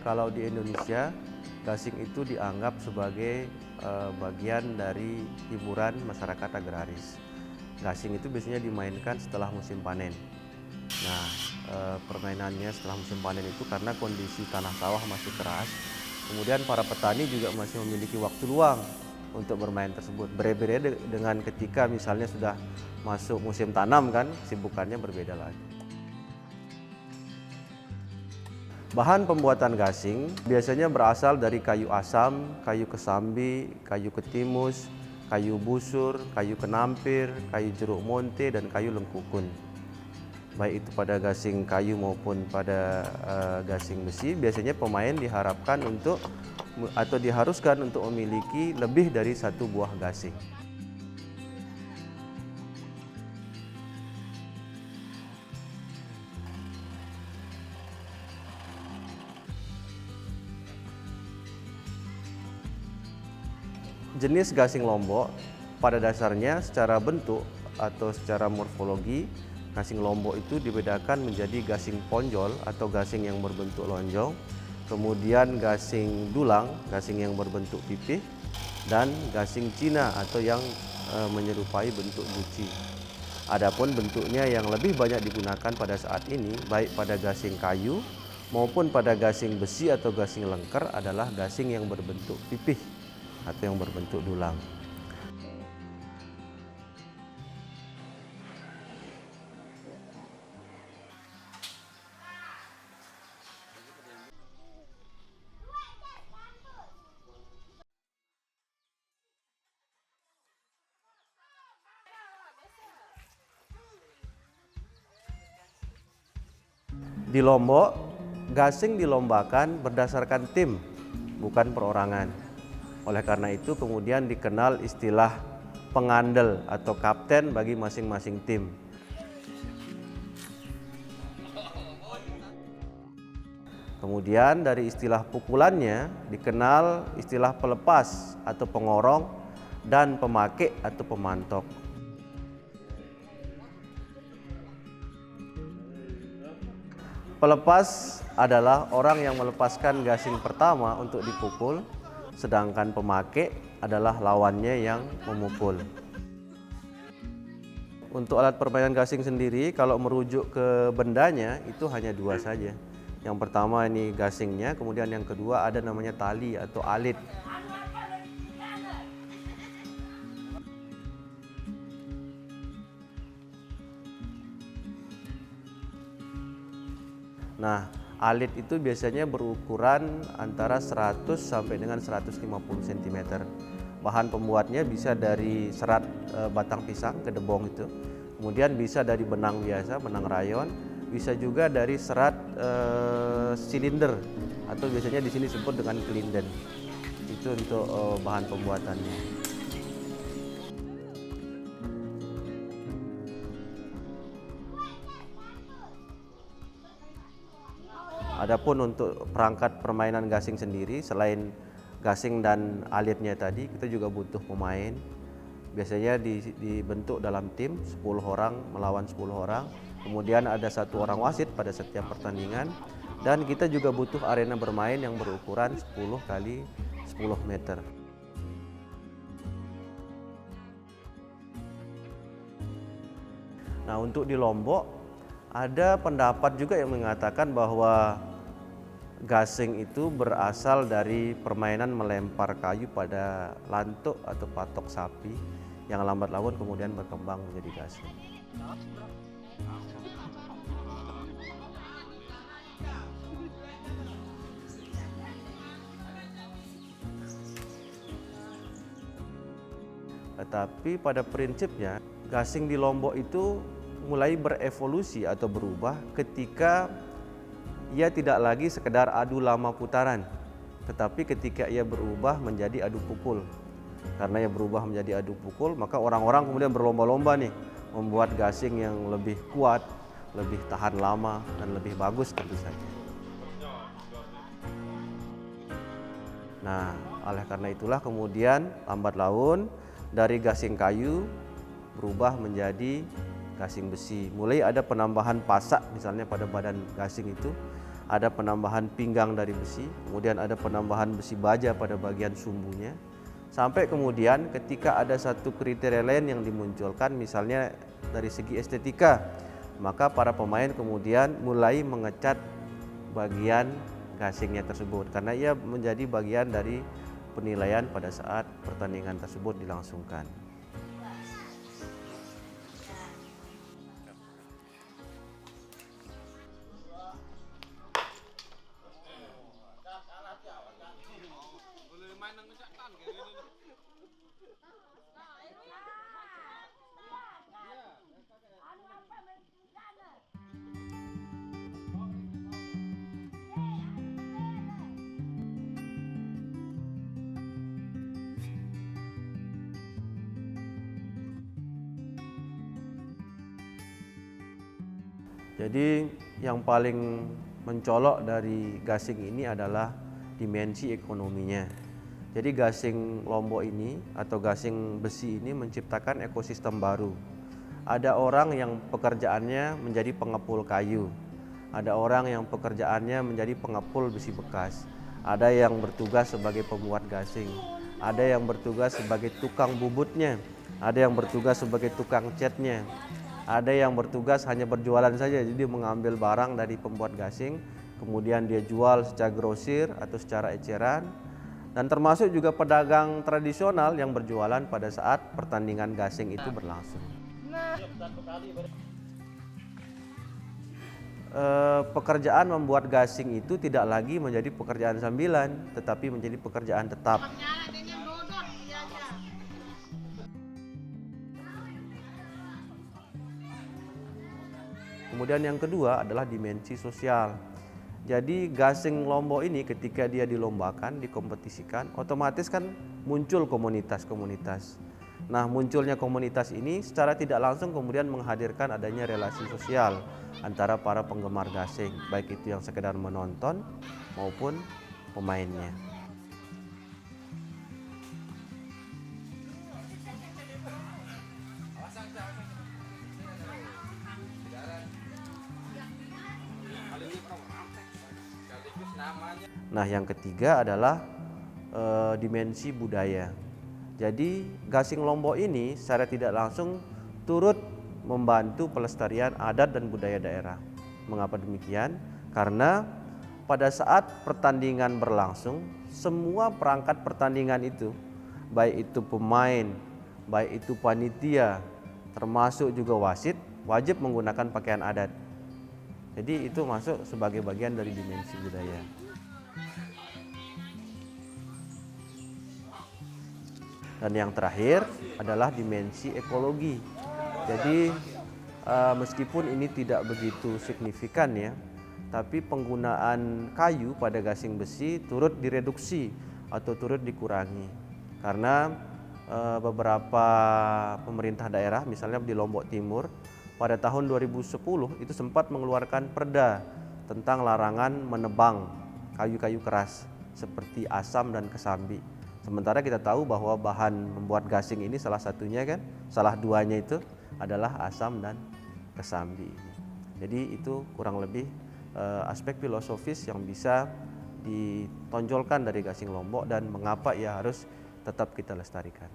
Kalau di Indonesia, gasing itu dianggap sebagai bagian dari hiburan masyarakat agraris. Gasing itu biasanya dimainkan setelah musim panen. Nah, permainannya setelah musim panen itu karena kondisi tanah sawah masih keras, kemudian para petani juga masih memiliki waktu luang untuk bermain tersebut. Berbeda dengan ketika misalnya sudah masuk musim tanam kan, sibukannya berbeda lagi. Bahan pembuatan gasing biasanya berasal dari kayu asam, kayu kesambi, kayu ketimus, kayu busur, kayu kenampir, kayu jeruk monte, dan kayu lengkukun. Baik itu pada gasing kayu maupun pada gasing besi, biasanya pemain diharapkan untuk atau diharuskan untuk memiliki lebih dari satu buah gasing. Jenis gasing Lombok pada dasarnya secara bentuk atau secara morfologi, gasing Lombok itu dibedakan menjadi gasing ponjol atau gasing yang berbentuk lonjong, kemudian gasing dulang, gasing yang berbentuk pipih, dan gasing Cina atau yang menyerupai bentuk guci. Adapun bentuknya yang lebih banyak digunakan pada saat ini, baik pada gasing kayu maupun pada gasing besi atau gasing lengker adalah gasing yang berbentuk pipih atau yang berbentuk dulang. Di Lombok, gasing dilombakan berdasarkan tim, bukan perorangan. Oleh karena itu kemudian dikenal istilah pengandel atau kapten bagi masing-masing tim. Kemudian dari istilah pukulannya dikenal istilah pelepas atau pengorong dan pemakai atau pemantok. Pelepas adalah orang yang melepaskan gasing pertama untuk dipukul, sedangkan pemakai adalah lawannya yang memukul. Untuk alat permainan gasing sendiri, kalau merujuk ke bendanya itu hanya dua saja. Yang pertama ini gasingnya, kemudian yang kedua ada namanya tali atau alit. Nah, alit itu biasanya berukuran antara 100 sampai dengan 150 cm. Bahan pembuatnya bisa dari serat batang pisang, kedebong itu. Kemudian bisa dari benang biasa, benang rayon, bisa juga dari serat silinder atau biasanya di sini disebut dengan kelinden. Itu untuk bahan pembuatannya. Adapun untuk perangkat permainan gasing sendiri, selain gasing dan alitnya tadi, kita juga butuh pemain. Biasanya dibentuk dalam tim 10 orang melawan 10 orang. Kemudian ada satu orang wasit pada setiap pertandingan. Dan kita juga butuh arena bermain yang berukuran 10 kali 10 meter. Nah, untuk di Lombok ada pendapat juga yang mengatakan bahwa gasing itu berasal dari permainan melempar kayu pada lantuk atau patok sapi yang lambat laun kemudian berkembang menjadi gasing. Tetapi pada prinsipnya gasing di Lombok itu mulai berevolusi atau berubah ketika ia tidak lagi sekedar adu lama putaran, tetapi ketika ia berubah menjadi adu pukul. Karena ia berubah menjadi adu pukul, maka orang-orang kemudian berlomba-lomba nih membuat gasing yang lebih kuat, lebih tahan lama, dan lebih bagus tentu saja. Nah, oleh karena itulah kemudian lambat laun dari gasing kayu berubah menjadi gasing besi. Mulai ada penambahan pasak misalnya pada badan gasing itu, ada penambahan pinggang dari besi, kemudian ada penambahan besi baja pada bagian sumbunya. Sampai kemudian ketika ada satu kriteria lain yang dimunculkan misalnya dari segi estetika, maka para pemain kemudian mulai mengecat bagian gasingnya tersebut karena ia menjadi bagian dari penilaian pada saat pertandingan tersebut dilangsungkan. Jadi yang paling mencolok dari gasing ini adalah dimensi ekonominya. Jadi gasing Lombok ini atau gasing besi ini menciptakan ekosistem baru. Ada orang yang pekerjaannya menjadi pengepul kayu. Ada orang yang pekerjaannya menjadi pengepul besi bekas. Ada yang bertugas sebagai pembuat gasing. Ada yang bertugas sebagai tukang bubutnya. Ada yang bertugas sebagai tukang catnya. Ada yang bertugas hanya berjualan saja, jadi mengambil barang dari pembuat gasing, kemudian dia jual secara grosir atau secara eceran, dan termasuk juga pedagang tradisional yang berjualan pada saat pertandingan gasing itu berlangsung. Pekerjaan membuat gasing itu tidak lagi menjadi pekerjaan sambilan, tetapi menjadi pekerjaan tetap. Kemudian yang kedua adalah dimensi sosial. Jadi gasing Lombok ini ketika dia dilombakan, dikompetisikan, otomatis kan muncul komunitas-komunitas. Nah, munculnya komunitas ini secara tidak langsung kemudian menghadirkan adanya relasi sosial antara para penggemar gasing, baik itu yang sekedar menonton maupun pemainnya. Nah, yang ketiga adalah dimensi budaya. Jadi gasing Lombok ini secara tidak langsung turut membantu pelestarian adat dan budaya daerah. Mengapa demikian? Karena pada saat pertandingan berlangsung, semua perangkat pertandingan itu, baik itu pemain, baik itu panitia, termasuk juga wasit, wajib menggunakan pakaian adat. Jadi itu masuk sebagai bagian dari dimensi budaya. Dan yang terakhir adalah dimensi ekologi. Jadi meskipun ini tidak begitu signifikan ya, tapi penggunaan kayu pada gasing besi turut direduksi atau turut dikurangi. Karena beberapa pemerintah daerah, misalnya di Lombok Timur, pada tahun 2010 itu sempat mengeluarkan perda tentang larangan menebang kayu-kayu keras seperti asam dan kesambi. Sementara kita tahu bahwa bahan membuat gasing ini salah satunya kan, salah duanya itu adalah asam dan kesambi. Jadi itu kurang lebih aspek filosofis yang bisa ditonjolkan dari gasing Lombok dan mengapa ia harus tetap kita lestarikan.